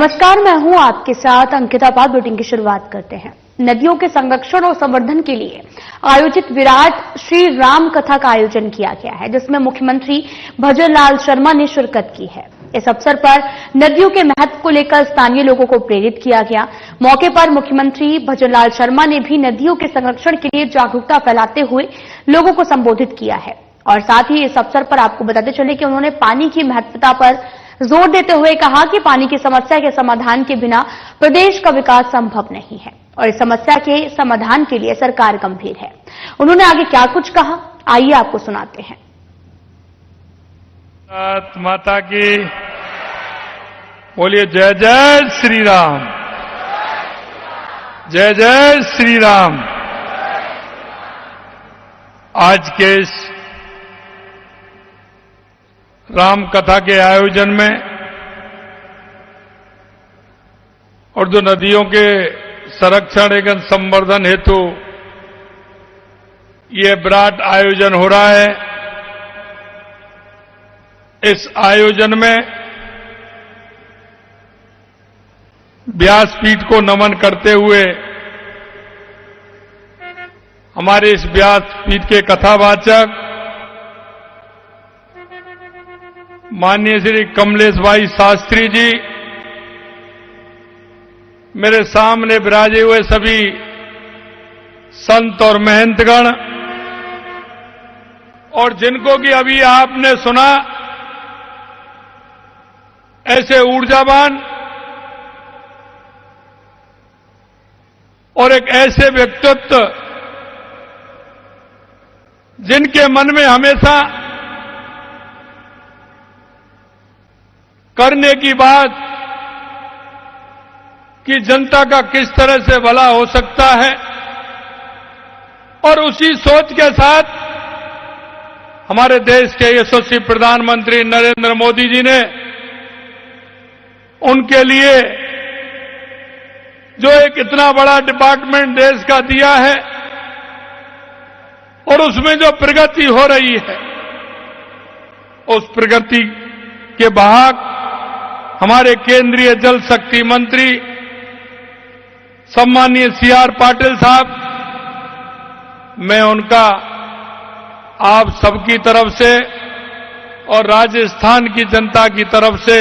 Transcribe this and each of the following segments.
नमस्कार, मैं हूं आपके साथ अंकिता पाल। बुलेटिन की शुरुआत करते हैं। नदियों के संरक्षण और संवर्धन के लिए आयोजित विराट श्री राम कथा का आयोजन किया गया है, जिसमें मुख्यमंत्री भजन लाल शर्मा ने शिरकत की है। इस अवसर पर नदियों के महत्व को लेकर स्थानीय लोगों को प्रेरित किया गया। मौके पर मुख्यमंत्री भजन लाल शर्मा ने भी नदियों के संरक्षण के लिए जागरूकता फैलाते हुए लोगों को संबोधित किया है। और साथ ही इस अवसर पर आपको बताते चले कि उन्होंने पानी की महत्वता पर जोर देते हुए कहा कि पानी की समस्या के समाधान के बिना प्रदेश का विकास संभव नहीं है और इस समस्या के समाधान के लिए सरकार गंभीर है। उन्होंने आगे क्या कुछ कहा, आइए आपको सुनाते हैं। भारत माता की बोलिए, जय जय श्री राम, जय जय श्री राम। आज के इस राम कथा के आयोजन में और जो नदियों के संरक्षण एवं संवर्धन हेतु ये विराट आयोजन हो रहा है, इस आयोजन में व्यासपीठ को नमन करते हुए हमारे इस व्यासपीठ के कथावाचक माननीय श्री कमलेश भाई शास्त्री जी, मेरे सामने विराजे हुए सभी संत और महंतगण, और जिनको कि अभी आपने सुना, ऐसे ऊर्जावान और एक ऐसे व्यक्तित्व जिनके मन में हमेशा करने की बात कि जनता का किस तरह से भला हो सकता है, और उसी सोच के साथ हमारे देश के यशस्वी प्रधानमंत्री नरेंद्र मोदी जी ने उनके लिए जो एक इतना बड़ा डिपार्टमेंट देश का दिया है और उसमें जो प्रगति हो रही है, उस प्रगति के वाहक हमारे केंद्रीय जल शक्ति मंत्री सम्मानीय सीआर पाटिल साहब, मैं उनका आप सबकी तरफ से और राजस्थान की जनता की तरफ से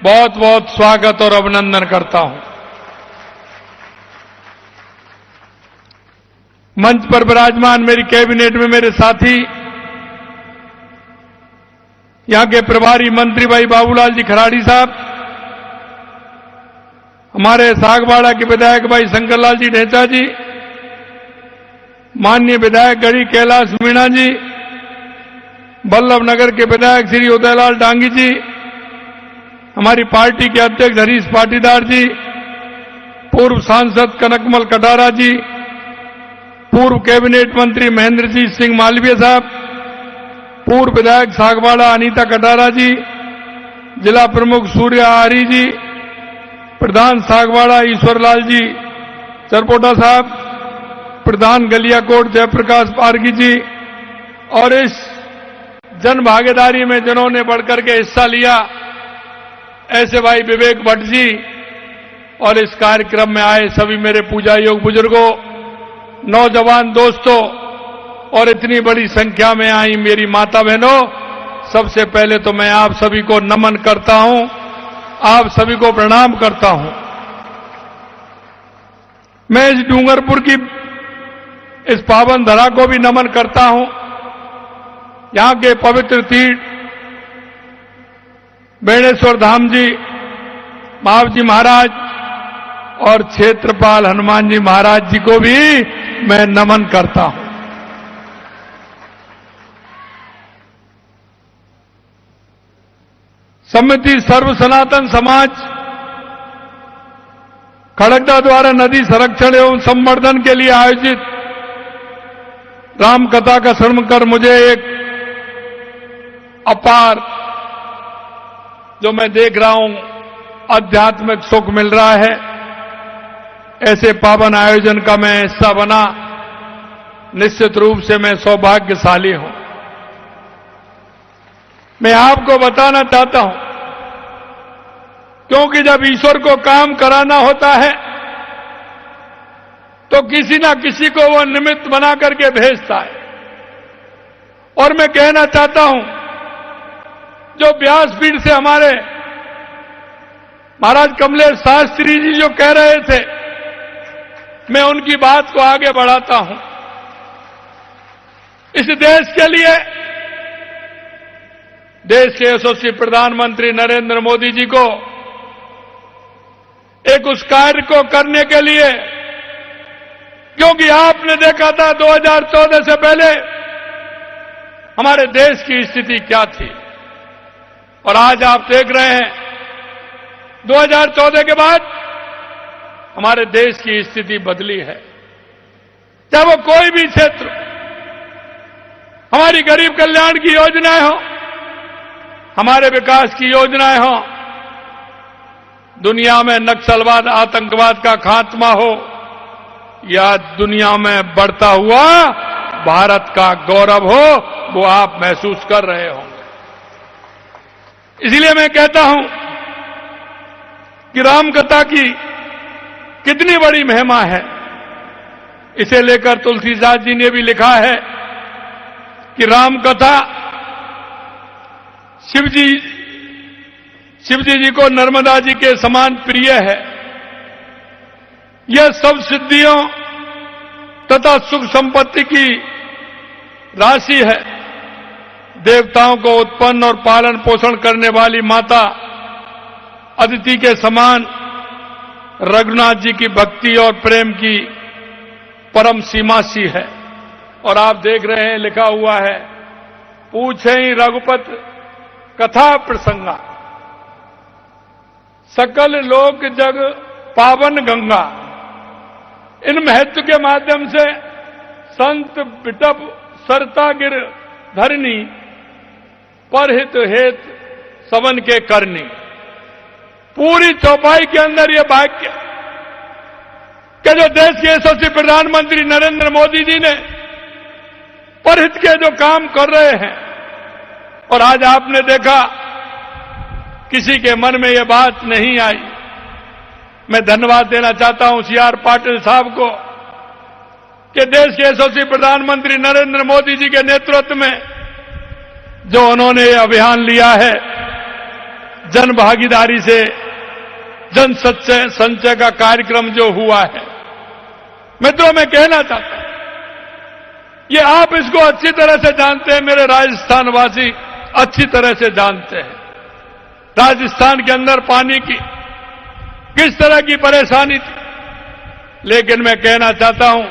बहुत बहुत स्वागत और अभिनंदन करता हूं। मंच पर विराजमान मेरी कैबिनेट में मेरे साथी, यहां के प्रभारी मंत्री भाई बाबूलाल जी खराड़ी साहब, हमारे सागवाड़ा के विधायक भाई शंकरलाल जी ढेंचा जी, माननीय विधायक गढ़ी कैलाश मीणा जी, बल्लभनगर के विधायक श्री उदयलाल डांगी जी, हमारी पार्टी के अध्यक्ष हरीश पाटीदार जी, पूर्व सांसद कनकमल कटारा जी, पूर्व कैबिनेट मंत्री महेंद्रजीत सिंह मालवीय साहब, पूर्व विधायक सागवाड़ा अनीता कटारा जी, जिला प्रमुख सूर्य आरी जी, प्रधान सागवाड़ा ईश्वरलाल जी चरपोटा साहब, प्रधान गलियाकोट जयप्रकाश पारगी जी, और इस जन भागीदारी में जिन्होंने बढ़कर के हिस्सा लिया, ऐसे भाई विवेक भट्ट जी, और इस कार्यक्रम में आए सभी मेरे पूजा योग बुजुर्गों, नौजवान दोस्तों, और इतनी बड़ी संख्या में आई मेरी माता बहनों, सबसे पहले तो मैं आप सभी को नमन करता हूं, आप सभी को प्रणाम करता हूं। मैं इस डूंगरपुर की इस पावन धरा को भी नमन करता हूं। यहां के पवित्र तीर्थ बेणेश्वर धाम जी, महावजी महाराज और क्षेत्रपाल हनुमान जी महाराज जी को भी मैं नमन करता हूं। समिति सर्व सनातन समाज खड़गदा द्वारा नदी संरक्षण एवं संवर्धन के लिए आयोजित राम कथा का श्रवण कर मुझे एक अपार, जो मैं देख रहा हूं, आध्यात्मिक सुख मिल रहा है। ऐसे पावन आयोजन का मैं हिस्सा बना, निश्चित रूप से मैं सौभाग्यशाली हूं। मैं आपको बताना चाहता हूं क्योंकि जब ईश्वर को काम कराना होता है तो किसी ना किसी को वो निमित्त बना करके भेजता है। और मैं कहना चाहता हूं, जो व्यासपीठ से हमारे महाराज कमलेश शास्त्री जी जो कह रहे थे, मैं उनकी बात को आगे बढ़ाता हूं। इस देश के लिए, देश के यशस्वी प्रधानमंत्री नरेंद्र मोदी जी को एक उस कार्य को करने के लिए, क्योंकि आपने देखा था 2014 से पहले हमारे देश की स्थिति क्या थी, और आज आप देख रहे हैं 2014 के बाद हमारे देश की स्थिति बदली है। चाहे वो कोई भी क्षेत्र, हमारी गरीब कल्याण की योजनाएं हो, हमारे विकास की योजनाएं हो, दुनिया में नक्सलवाद आतंकवाद का खात्मा हो, या दुनिया में बढ़ता हुआ भारत का गौरव हो, वो आप महसूस कर रहे होंगे। इसलिए मैं कहता हूं कि रामकथा की कितनी बड़ी महिमा है। इसे लेकर तुलसीदास जी ने भी लिखा है कि रामकथा शिवजी जी को नर्मदा जी के समान प्रिय है। यह सब सिद्धियों तथा सुख संपत्ति की राशि है। देवताओं को उत्पन्न और पालन पोषण करने वाली माता अदिति के समान रघुनाथ जी की भक्ति और प्रेम की परम सीमा सी है। और आप देख रहे हैं, लिखा हुआ है, पूछे ही रघुपत कथा प्रसंगा, सकल लोक जग पावन गंगा। इन महत्व के माध्यम से संत बिटप सरता गिर धरनी, परहित हेत सवन के करनी। पूरी चौपाई के अंदर यह वाक्य कि जो देश के यशस्वी प्रधानमंत्री नरेंद्र मोदी जी ने परहित के जो काम कर रहे हैं, और आज आपने देखा किसी के मन में यह बात नहीं आई। मैं धन्यवाद देना चाहता हूं सीआर पाटिल साहब को कि देश के यशस्वी प्रधानमंत्री नरेंद्र मोदी जी के नेतृत्व में जो उन्होंने ये अभियान लिया है, जन भागीदारी से जन संचय का कार्यक्रम जो हुआ है। मित्रों, मैं कहना चाहता हूं, ये आप इसको अच्छी तरह से जानते हैं, मेरे राजस्थान वासी अच्छी तरह से जानते हैं। राजस्थान के अंदर पानी की किस तरह की परेशानी थी, लेकिन मैं कहना चाहता हूं,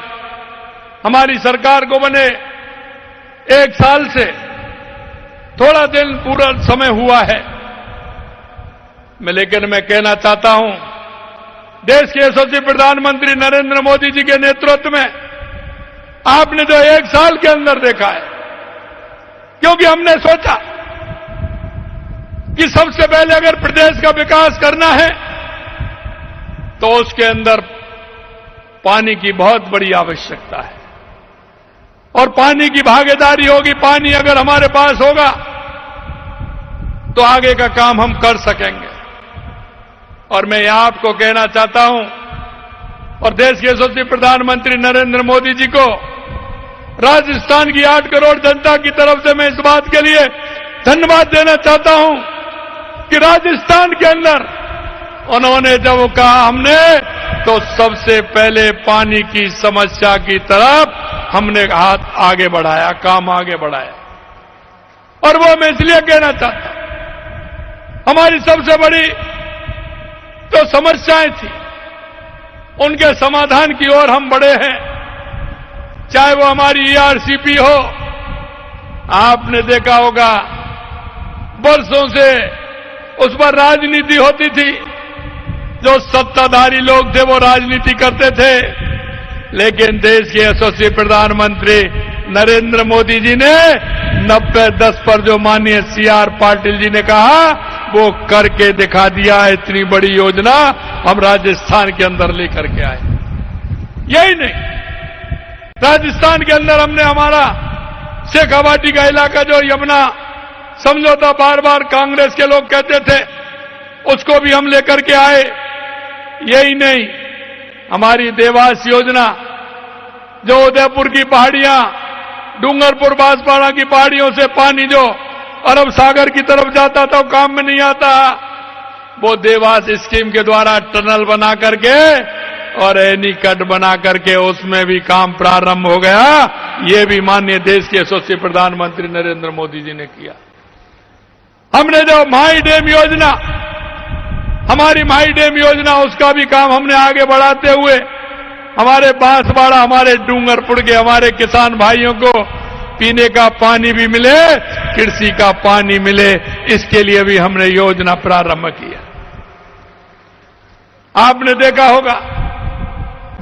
हमारी सरकार को बने 1 साल से थोड़ा दिन पूरा समय हुआ है, लेकिन मैं कहना चाहता हूं, देश के यशस्वी प्रधानमंत्री नरेंद्र मोदी जी के नेतृत्व में आपने जो 1 साल के अंदर देखा है, क्योंकि हमने सोचा कि सबसे पहले अगर प्रदेश का विकास करना है तो उसके अंदर पानी की बहुत बड़ी आवश्यकता है, और पानी की भागीदारी होगी। पानी अगर हमारे पास होगा तो आगे का काम हम कर सकेंगे। और मैं यहां आपको कहना चाहता हूं, और देश के यशस्वी प्रधानमंत्री नरेंद्र मोदी जी को, राजस्थान की 8 करोड़ जनता की तरफ से मैं इस बात के लिए धन्यवाद देना चाहता हूं कि राजस्थान के अंदर उन्होंने जब कहा हमने, तो सबसे पहले पानी की समस्या की तरफ हमने हाथ आगे बढ़ाया, काम आगे बढ़ाया। और वो मैं इसलिए कहना चाहता हूं, हमारी सबसे बड़ी जो समस्याएं थी उनके समाधान की ओर हम बढ़े हैं। चाहे वो हमारी ईआरसीपी हो, आपने देखा होगा वर्षों से उस पर राजनीति होती थी, जो सत्ताधारी लोग थे वो राजनीति करते थे, लेकिन देश के यशस्वी प्रधानमंत्री नरेंद्र मोदी जी ने 90-10 पर जो माननीय सीआर पाटिल जी ने कहा वो करके दिखा दिया। इतनी बड़ी योजना हम राजस्थान के अंदर लेकर के आए। यही नहीं, राजस्थान के अंदर हमने हमारा शेखावाटी का इलाका जो यमुना समझौता बार बार कांग्रेस के लोग कहते थे, उसको भी हम लेकर के आए। यही नहीं, हमारी देवास योजना, जो उदयपुर की पहाड़ियां, डूंगरपुर बांसवाड़ा की पहाड़ियों से पानी जो अरब सागर की तरफ जाता था, वो काम में नहीं आता, वो देवास स्कीम के द्वारा टनल बना करके और एनीकट बना करके उसमें भी काम प्रारंभ हो गया। ये भी माननीय देश के यशस्वी प्रधानमंत्री नरेंद्र मोदी जी ने किया। हमने जो माई डैम योजना, हमारी माई डैम योजना, उसका भी काम हमने आगे बढ़ाते हुए हमारे बांसवाड़ा, हमारे डूंगरपुर के हमारे किसान भाइयों को पीने का पानी भी मिले, कृषि का पानी मिले, इसके लिए भी हमने योजना प्रारंभ किया। आपने देखा होगा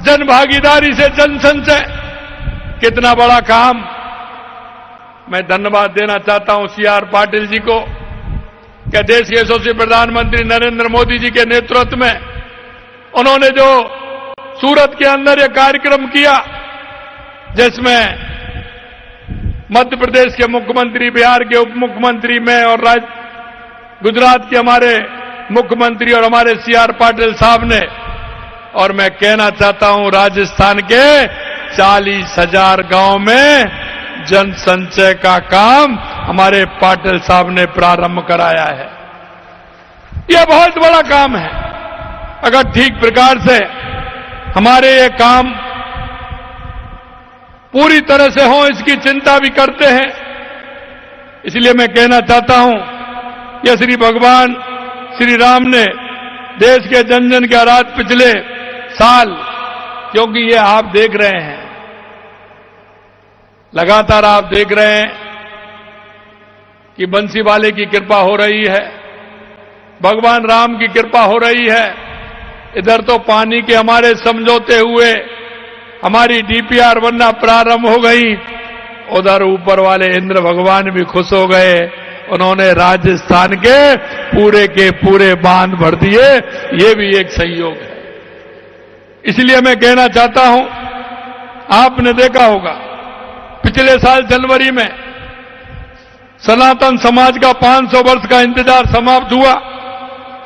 जन भागीदारी से जन संचय, कितना बड़ा काम। मैं धन्यवाद देना चाहता हूं सीआर पाटिल जी को, कि देश के यशस्वी प्रधानमंत्री नरेंद्र मोदी जी के नेतृत्व में उन्होंने जो सूरत के अंदर यह कार्यक्रम किया, जिसमें मध्य प्रदेश के मुख्यमंत्री, बिहार के उप मुख्यमंत्री, मैं और गुजरात के हमारे मुख्यमंत्री और हमारे सीआर पाटिल साहब ने, और मैं कहना चाहता हूं राजस्थान के 40,000 गांव में जन संचय का काम हमारे पाटिल साहब ने प्रारंभ कराया है। यह बहुत बड़ा काम है। अगर ठीक प्रकार से हमारे ये काम पूरी तरह से हो, इसकी चिंता भी करते हैं। इसलिए मैं कहना चाहता हूं कि श्री भगवान श्री राम ने देश के जन जन के आराध पिछले साल, क्योंकि ये आप देख रहे हैं, लगातार आप देख रहे हैं कि बंसी वाले की कृपा हो रही है, भगवान राम की कृपा हो रही है। इधर तो पानी के हमारे समझौते हुए हमारी डीपीआर बनना प्रारंभ हो गई, उधर ऊपर वाले इंद्र भगवान भी खुश हो गए, उन्होंने राजस्थान के पूरे बांध भर दिए। ये भी एक संयोग है। इसलिए मैं कहना चाहता हूं, आपने देखा होगा पिछले साल जनवरी में सनातन समाज का 500 वर्ष का इंतजार समाप्त हुआ।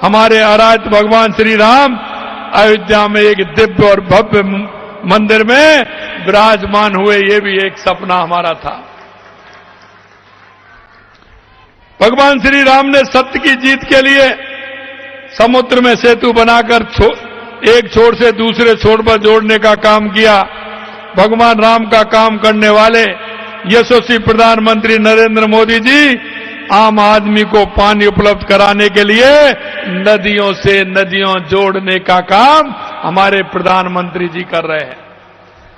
हमारे आराध्य भगवान श्री राम अयोध्या में एक दिव्य और भव्य मंदिर में विराजमान हुए। ये भी एक सपना हमारा था। भगवान श्री राम ने सत्य की जीत के लिए समुद्र में सेतु बनाकर एक छोर से दूसरे छोर पर जोड़ने का काम किया। भगवान राम का काम करने वाले यशस्वी प्रधानमंत्री नरेंद्र मोदी जी आम आदमी को पानी उपलब्ध कराने के लिए नदियों से नदियों जोड़ने का काम हमारे प्रधानमंत्री जी कर रहे हैं।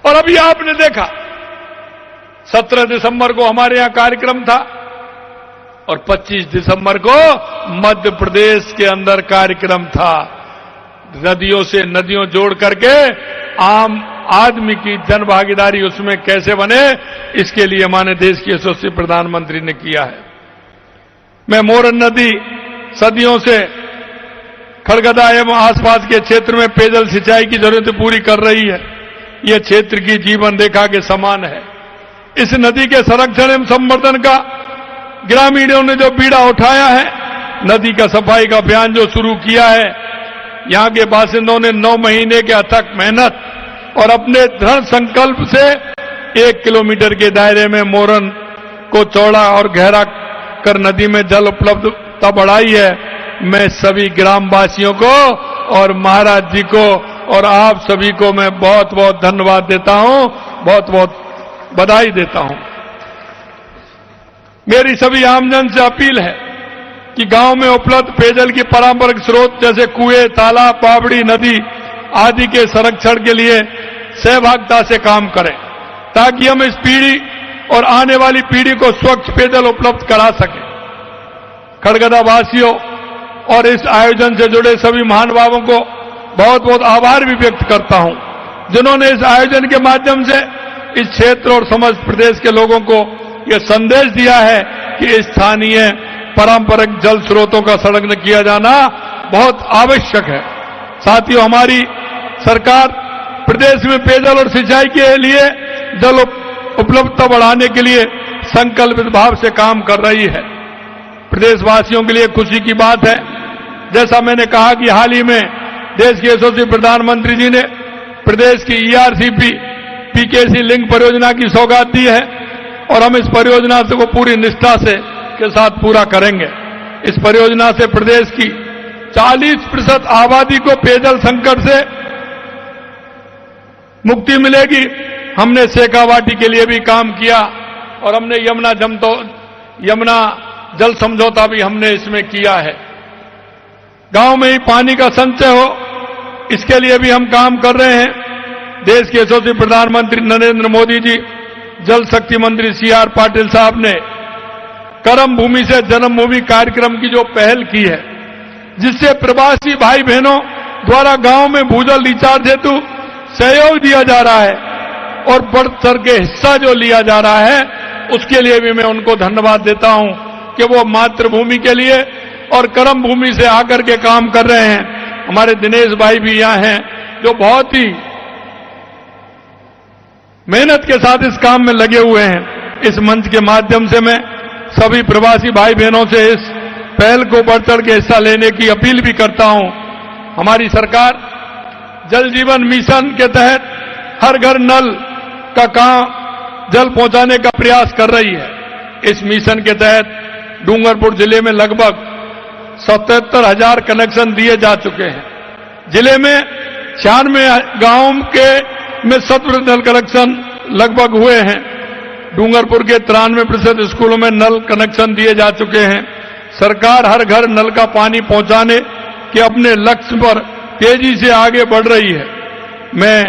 और अभी आपने देखा 17 दिसंबर को हमारे यहां कार्यक्रम था और 25 दिसंबर को मध्य प्रदेश के अंदर कार्यक्रम था। नदियों से नदियों जोड़ करके आम आदमी की जन भागीदारी उसमें कैसे बने, इसके लिए हमारे देश के यशस्वी प्रधानमंत्री ने किया है। मैं मोरन नदी सदियों से खड़गदा एवं आसपास के क्षेत्र में पेयजल सिंचाई की जरूरतें पूरी कर रही है। यह क्षेत्र की जीवन रेखा के समान है। इस नदी के संरक्षण एवं संवर्धन का ग्रामीणों ने जो बीड़ा उठाया है, नदी का सफाई का अभियान जो शुरू किया है, यहां के बासिंदों ने 9 महीने के अथक मेहनत और अपने दृढ़ संकल्प से 1 किलोमीटर के दायरे में मोरन को चौड़ा और गहरा कर नदी में जल उपलब्धता बढ़ाई है। मैं सभी ग्रामवासियों को और महाराज जी को और आप सभी को मैं बहुत बहुत धन्यवाद देता हूं, बहुत बहुत बधाई देता हूं। मेरी सभी आमजन से अपील है कि गांव में उपलब्ध पेयजल की पारंपरिक स्रोत जैसे कुएं, तालाब, बावड़ी, नदी आदि के संरक्षण के लिए सहभागिता से काम करें, ताकि हम इस पीढ़ी और आने वाली पीढ़ी को स्वच्छ पेयजल उपलब्ध करा सकें। खड़गदा वासियों और इस आयोजन से जुड़े सभी महानुभावों को बहुत बहुत आभार भी व्यक्त करता हूं, जिन्होंने इस आयोजन के माध्यम से इस क्षेत्र और समस्त प्रदेश के लोगों को यह संदेश दिया है कि स्थानीय पारंपरिक जल स्रोतों का संरक्षण किया जाना बहुत आवश्यक है। साथियों, हमारी सरकार प्रदेश में पेयजल और सिंचाई के लिए जल उपलब्धता बढ़ाने के लिए संकल्पित भाव से काम कर रही है। प्रदेशवासियों के लिए खुशी की बात है जैसा मैंने कहा कि हाल ही में देश के यशस्वी प्रधानमंत्री जी ने प्रदेश की ईआरसीपी पीकेसी लिंक परियोजना की सौगात दी है और हम इस परियोजना को पूरी निष्ठा से के साथ पूरा करेंगे। इस परियोजना से प्रदेश की 40% आबादी को पेयजल संकट से मुक्ति मिलेगी। हमने शेखावाटी के लिए भी काम किया और हमने यमुना जल समझौता भी हमने इसमें किया है। गांव में ही पानी का संचय हो, इसके लिए भी हम काम कर रहे हैं। देश के यशस्वी प्रधानमंत्री नरेंद्र मोदी जी, जल शक्ति मंत्री सीआर पाटिल साहब ने कर्म भूमि से जन्मभूमि कार्यक्रम की जो पहल की है, जिससे प्रवासी भाई बहनों द्वारा गांव में भूजल रिचार्ज हेतु सहयोग दिया जा रहा है और बढ़ चढ़ के हिस्सा जो लिया जा रहा है, उसके लिए भी मैं उनको धन्यवाद देता हूं कि वो मातृभूमि के लिए और कर्म भूमि से आकर के काम कर रहे हैं। हमारे दिनेश भाई भी यहां हैं जो बहुत ही मेहनत के साथ इस काम में लगे हुए हैं। इस मंच के माध्यम से मैं सभी प्रवासी भाई बहनों से इस पहल को बढ़ चढ़ के हिस्सा लेने की अपील भी करता हूं। हमारी सरकार जल जीवन मिशन के तहत हर घर नल का काम जल पहुंचाने का प्रयास कर रही है। इस मिशन के तहत डूंगरपुर जिले में लगभग 77,000 कनेक्शन दिए जा चुके हैं। जिले में 96 गांवों के में 100% नल कनेक्शन लगभग हुए हैं। डूंगरपुर के 93% स्कूलों में नल कनेक्शन दिए जा चुके हैं। सरकार हर घर नल का पानी पहुंचाने के अपने लक्ष्य पर तेजी से आगे बढ़ रही है। मैं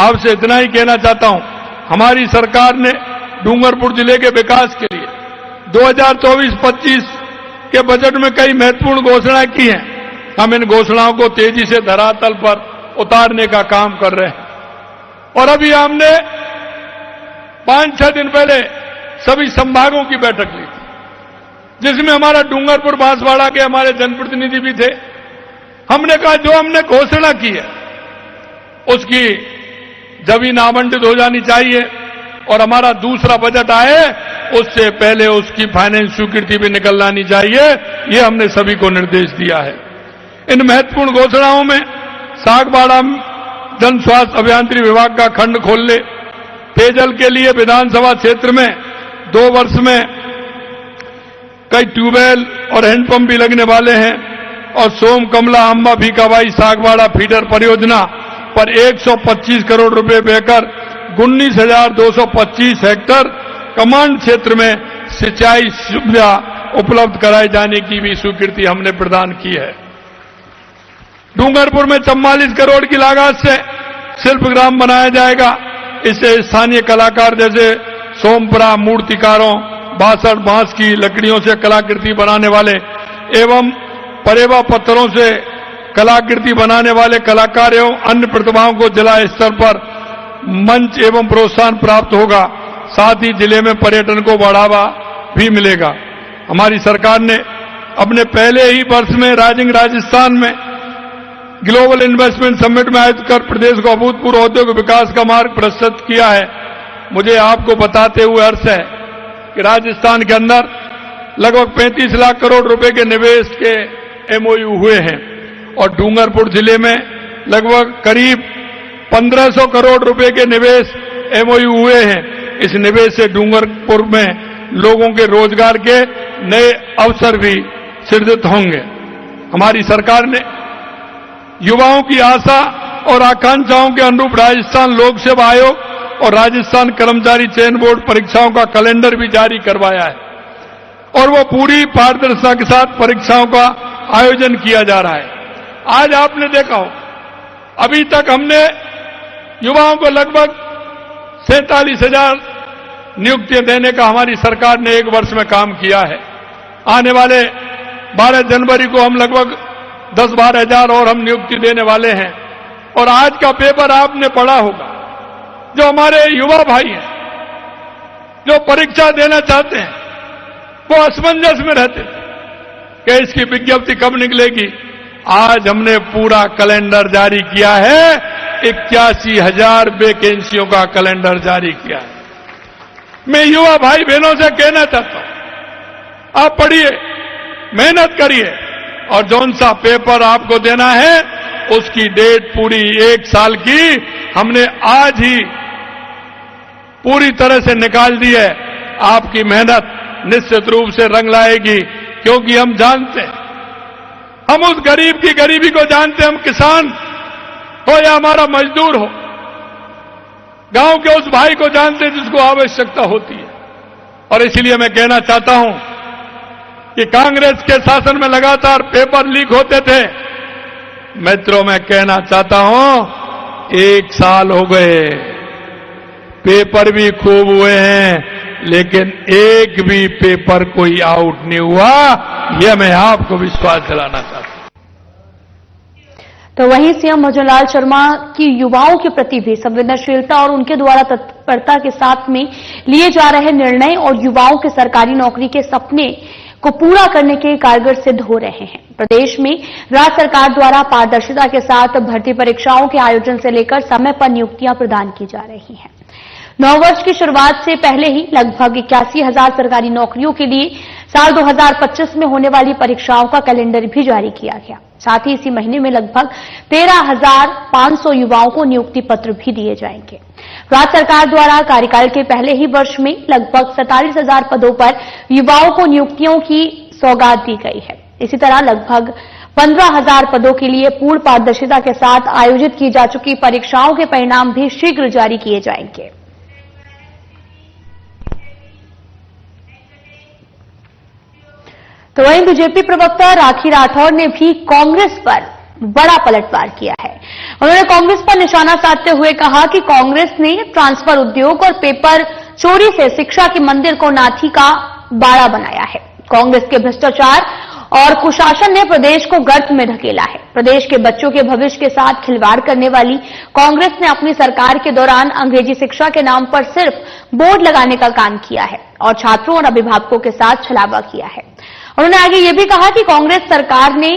आपसे इतना ही कहना चाहता हूं, हमारी सरकार ने डूंगरपुर जिले के विकास के लिए 2024-25 के बजट में कई महत्वपूर्ण घोषणाएं की हैं। हम इन घोषणाओं को तेजी से धरातल पर उतारने का काम कर रहे हैं और अभी हमने 5-6 दिन पहले सभी संभागों की बैठक ली थी, जिसमें हमारा डूंगरपुर बांसवाड़ा के हमारे जनप्रतिनिधि भी थे। हमने कहा जो हमने घोषणा की है उसकी जमीन आवंटित हो जानी चाहिए और हमारा दूसरा बजट आए उससे पहले उसकी फाइनेंस स्वीकृति भी निकल लानी चाहिए। ये हमने सभी को निर्देश दिया है। इन महत्वपूर्ण घोषणाओं में सागबाड़ा जन स्वास्थ्य अभियांत्रिकी विभाग का खंड खोलने, पेयजल के लिए विधानसभा क्षेत्र में 2 वर्ष में कई ट्यूबवेल और हैंडपंप भी लगने वाले हैं और सोम कमला अंबा भीकाबाई सागबाड़ा फीडर परियोजना पर 125 करोड़ रुपए देकर 19,225 हेक्टेयर कमांड क्षेत्र में सिंचाई सुविधा उपलब्ध कराए जाने की भी स्वीकृति हमने प्रदान की है। डूंगरपुर में 44 करोड़ की लागत से शिल्पग्राम बनाया जाएगा। इससे स्थानीय कलाकार जैसे सोमपुरा मूर्तिकारों, बासठ बांस की लकड़ियों से कलाकृति बनाने वाले एवं परेवा पत्थरों से कलाकृति बनाने वाले कलाकार एवं अन्य प्रतिभाओं को जिला स्तर पर मंच एवं प्रोत्साहन प्राप्त होगा। साथ ही जिले में पर्यटन को बढ़ावा भी मिलेगा। हमारी सरकार ने अपने पहले ही वर्ष में राइजिंग राजस्थान में ग्लोबल इन्वेस्टमेंट समिट में आयोजित कर प्रदेश को अभूतपूर्व औद्योगिक विकास का मार्ग प्रशस्त किया है। मुझे आपको बताते हुए हर्ष है कि राजस्थान के अंदर लगभग 35 लाख करोड़ रुपए के निवेश के एमओयू हुए हैं और डूंगरपुर जिले में लगभग करीब 1500 करोड़ रुपए के निवेश एमओयू हुए हैं। इस निवेश से डूंगरपुर में लोगों के रोजगार के नए अवसर भी सृजित होंगे। हमारी सरकार ने युवाओं की आशा और आकांक्षाओं के अनुरूप राजस्थान लोक सेवा आयोग और राजस्थान कर्मचारी चयन बोर्ड परीक्षाओं का कैलेंडर भी जारी करवाया है और वो पूरी पारदर्शिता के साथ परीक्षाओं का आयोजन किया जा रहा है। आज आपने देखा हो, अभी तक हमने युवाओं को लगभग 47,000 नियुक्तियां देने का हमारी सरकार ने 1 वर्ष में काम किया है। आने वाले 12 जनवरी को हम लगभग 10-12 हजार और हम नियुक्ति देने वाले हैं। और आज का पेपर आपने पढ़ा होगा, जो हमारे युवा भाई हैं जो परीक्षा देना चाहते हैं वो असमंजस में रहते थे कि इसकी विज्ञप्ति कब निकलेगी। आज हमने पूरा कैलेंडर जारी किया है, 81,000 वैकेंसियों का कैलेंडर जारी किया है। मैं युवा भाई बहनों से कहना चाहता हूं, आप पढ़िए, मेहनत करिए और जौन सा पेपर आपको देना है उसकी डेट पूरी 1 साल की हमने आज ही पूरी तरह से निकाल दी है। आपकी मेहनत निश्चित रूप से रंग लाएगी, क्योंकि हम जानते हैं, हम उस गरीब की गरीबी को जानते हैं। हम किसान हो या हमारा मजदूर हो, गांव के उस भाई को जानते हैं जिसको आवश्यकता होती है। और इसलिए मैं कहना चाहता हूं कि कांग्रेस के शासन में लगातार पेपर लीक होते थे। मित्रों, मैं कहना चाहता हूं 1 साल हो गए, पेपर भी खूब हुए हैं, लेकिन एक भी पेपर कोई आउट नहीं हुआ। यह मैं आपको विश्वास दिलाना चाहता हूं। तो वहीं सीएम भजनलाल शर्मा की युवाओं के प्रति भी संवेदनशीलता और उनके द्वारा तत्परता के साथ में लिए जा रहे निर्णय और युवाओं के सरकारी नौकरी के सपने को पूरा करने के कारगर सिद्ध हो रहे हैं। प्रदेश में राज्य सरकार द्वारा पारदर्शिता के साथ भर्ती परीक्षाओं के आयोजन से लेकर समय पर नियुक्तियां प्रदान की जा रही हैं। नववर्ष की शुरुआत से पहले ही लगभग 81,000 सरकारी नौकरियों के लिए साल 2025 में होने वाली परीक्षाओं का कैलेंडर भी जारी किया गया। साथ ही इसी महीने में लगभग 13,500 युवाओं को नियुक्ति पत्र भी दिए जाएंगे। राज्य सरकार द्वारा कार्यकाल के पहले ही वर्ष में लगभग 47,000 पदों पर युवाओं को नियुक्तियों की सौगात दी गई है। इसी तरह लगभग 15,000 पदों के लिए पूर्ण पारदर्शिता के साथ आयोजित की जा चुकी परीक्षाओं के परिणाम भी शीघ्र जारी किए जाएंगे। तो वहीं बीजेपी प्रवक्ता राखी राठौर ने भी कांग्रेस पर बड़ा पलटवार किया है। उन्होंने कांग्रेस पर निशाना साधते हुए कहा कि कांग्रेस ने ट्रांसफर उद्योग और पेपर चोरी से शिक्षा के मंदिर को नाथी का बाड़ा बनाया है। कांग्रेस के भ्रष्टाचार और कुशासन ने प्रदेश को गर्त में ढकेला है। प्रदेश के बच्चों के भविष्य के साथ खिलवाड़ करने वाली कांग्रेस ने अपनी सरकार के दौरान अंग्रेजी शिक्षा के नाम पर सिर्फ बोर्ड लगाने का काम किया है और छात्रों और अभिभावकों के साथ छलावा किया है। उन्होंने आगे ये भी कहा कि कांग्रेस सरकार ने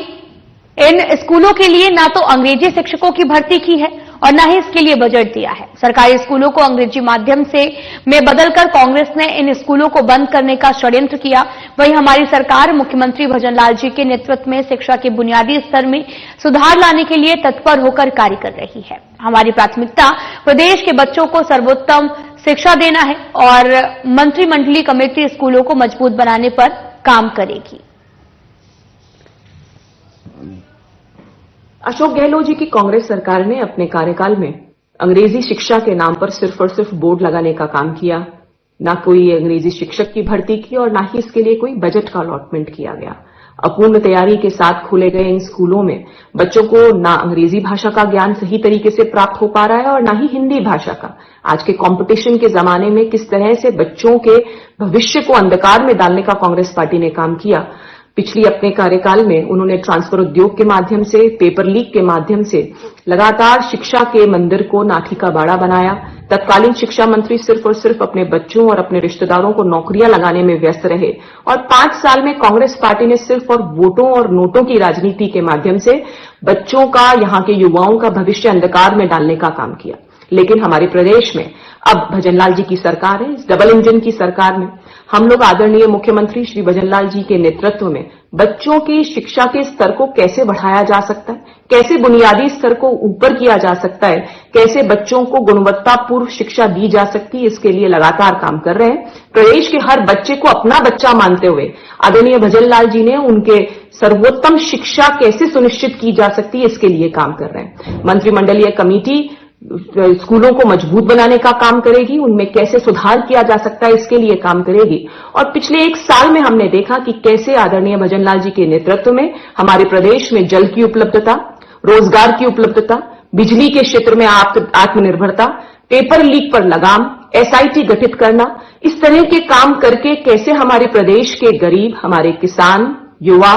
इन स्कूलों के लिए ना तो अंग्रेजी शिक्षकों की भर्ती की है और न ही इसके लिए बजट दिया है। सरकारी स्कूलों को अंग्रेजी माध्यम से में बदलकर कांग्रेस ने इन स्कूलों को बंद करने का षड्यंत्र किया। वहीं हमारी सरकार मुख्यमंत्री भजनलाल जी के नेतृत्व में शिक्षा के बुनियादी स्तर में सुधार लाने के लिए तत्पर होकर कार्य कर रही है। हमारी प्राथमिकता प्रदेश के बच्चों को सर्वोत्तम शिक्षा देना है और मंत्रिमंडलीय कमेटी स्कूलों को मजबूत बनाने पर काम करेगी। अशोक गहलोत जी की कांग्रेस सरकार ने अपने कार्यकाल में अंग्रेजी शिक्षा के नाम पर सिर्फ और सिर्फ बोर्ड लगाने का काम किया। ना कोई अंग्रेजी शिक्षक की भर्ती की और ना ही इसके लिए कोई बजट का अलॉटमेंट किया गया। अपूर्ण तैयारी के साथ खोले गए इन स्कूलों में बच्चों को ना अंग्रेजी भाषा का ज्ञान सही तरीके से प्राप्त हो पा रहा है और ना ही हिंदी भाषा का। आज के कंपटीशन के जमाने में किस तरह से बच्चों के भविष्य को अंधकार में डालने का कांग्रेस पार्टी ने काम किया। पिछली अपने कार्यकाल में उन्होंने ट्रांसफर उद्योग के माध्यम से, पेपर लीक के माध्यम से लगातार शिक्षा के मंदिर को नाथी का बाड़ा बनाया। तत्कालीन शिक्षा मंत्री सिर्फ और सिर्फ अपने बच्चों और अपने रिश्तेदारों को नौकरियां लगाने में व्यस्त रहे और 5 साल में कांग्रेस पार्टी ने सिर्फ और वोटों और नोटों की राजनीति के माध्यम से बच्चों का, यहां के युवाओं का भविष्य अंधकार में डालने का काम किया। लेकिन हमारे प्रदेश में अब भजनलाल जी की सरकार है। इस डबल इंजन की सरकार में हम लोग आदरणीय मुख्यमंत्री श्री भजनलाल जी के नेतृत्व में बच्चों की शिक्षा के स्तर को कैसे बढ़ाया जा सकता है, कैसे बुनियादी स्तर को ऊपर किया जा सकता है, कैसे बच्चों को गुणवत्तापूर्ण शिक्षा दी जा सकती है, इसके लिए लगातार काम कर रहे हैं। प्रदेश के हर बच्चे को अपना बच्चा मानते हुए आदरणीय भजनलाल जी ने उनके सर्वोत्तम शिक्षा कैसे सुनिश्चित की जा सकती है, इसके लिए काम कर रहे हैं। मंत्रिमंडलीय कमेटी स्कूलों को मजबूत बनाने का काम करेगी, उनमें कैसे सुधार किया जा सकता है इसके लिए काम करेगी। और पिछले 1 साल में हमने देखा कि कैसे आदरणीय भजनलाल जी के नेतृत्व में हमारे प्रदेश में जल की उपलब्धता, रोजगार की उपलब्धता, बिजली के क्षेत्र में आत्मनिर्भरता, पेपर लीक पर लगाम, एसआईटी गठित करना, इस तरह के काम करके कैसे हमारे प्रदेश के गरीब, हमारे किसान, युवा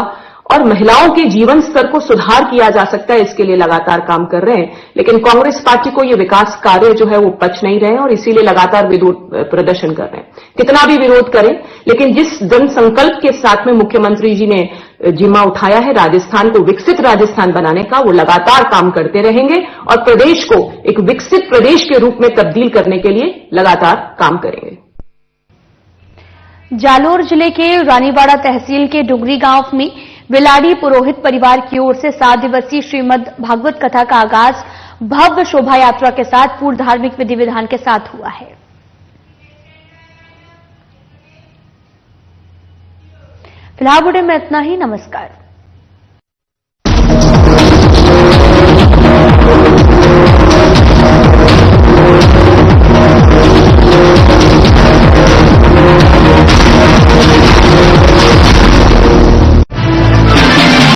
और महिलाओं के जीवन स्तर को सुधार किया जा सकता है, इसके लिए लगातार काम कर रहे हैं। लेकिन कांग्रेस पार्टी को ये विकास कार्य जो है वो पच नहीं रहे हैं और इसीलिए लगातार विरोध प्रदर्शन कर रहे हैं। कितना भी विरोध करें, लेकिन जिस जन संकल्प के साथ में मुख्यमंत्री जी ने जिम्मा उठाया है राजस्थान को विकसित राजस्थान बनाने का, वो लगातार काम करते रहेंगे और प्रदेश को एक विकसित प्रदेश के रूप में तब्दील करने के लिए लगातार काम करेंगे। जालोर जिले के रानीवाड़ा तहसील के डुगरी गांव में बेलाडी पुरोहित परिवार की ओर से 7 दिवसीय श्रीमद् भागवत कथा का आगाज भव्य शोभा यात्रा के साथ पूर्ण धार्मिक विधि विधान के साथ हुआ है। फिलहाल बुलेटिन में इतना ही। नमस्कार।